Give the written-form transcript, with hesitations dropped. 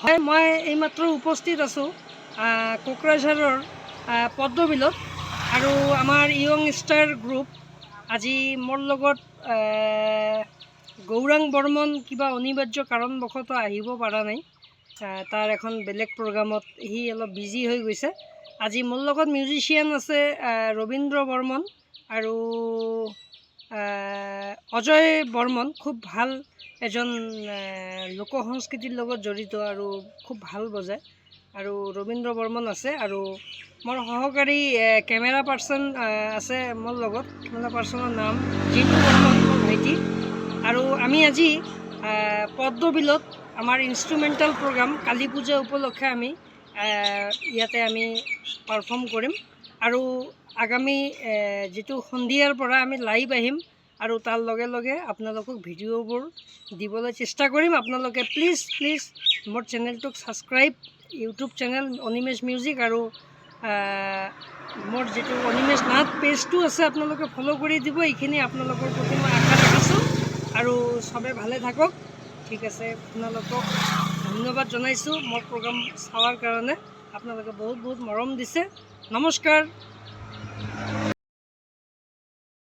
হয়, মই এইমাত্ৰ উপস্থিত আছোঁ কোকৰাঝাৰৰ পদ্মবিলত আৰু আমাৰ ইয়ং ষ্টাৰ গ্ৰুপ আজি মোৰ লগত গৌৰাং বৰ্মন কিবা অনিবাৰ্য কাৰণবশতঃ আহিব পৰা নাই। তাৰ এখন বেলেগ প্ৰগ্ৰামত সি অলপ বিজি হৈ গৈছে। আজি মোৰ লগত মিউজিচিয়ান আছে ৰবীন্দ্ৰ বৰ্মন আৰু অজয় বৰ্মন। খুব ভাল এজন লোক সংস্কৃতিৰ লগত জড়িত আৰু খুব ভাল বজায়। আৰু ৰবীন্দ্ৰ বৰ্মন আছে আৰু মোৰ সহকাৰী কেমেৰা পাৰ্চন আছে মোৰ লগত। কেমেৰা পাৰ্চনৰ নাম জিতু বৰ্মন, মোৰ ভাইটি। আৰু আমি আজি পদ্মবিলত আমাৰ ইনষ্ট্ৰুমেণ্টেল প্ৰগ্ৰাম কালী পূজা উপলক্ষে আমি ইয়াতে আমি পাৰফৰ্ম কৰিম আৰু আগামী যিটো সন্ধিয়াৰ পৰা আমি লাইভ আহিম আৰু তাৰ লগে লগে আপোনালোকক ভিডিঅ'বোৰ দিবলৈ চেষ্টা কৰিম। আপোনালোকে প্লিজ মোৰ চেনেলটোক ছাবস্ক্ৰাইব, ইউটিউব চেনেল অনিমেষ মিউজিক আৰু মোৰ যিটো অনিমেষ নাথ পেজটো আছে আপোনালোকে ফ'ল' কৰি দিব। এইখিনি আপোনালোকৰ প্ৰতি মই আশা ৰাখিছোঁ আৰু চবে ভালে থাকক। ঠিক আছে, আপোনালোকক ধন্যবাদ জনাইছোঁ মোৰ প্ৰগ্ৰাম চাৱাৰ কাৰণে। আপোনালোকে বহুত মৰম দিছে। নমস্কাৰ।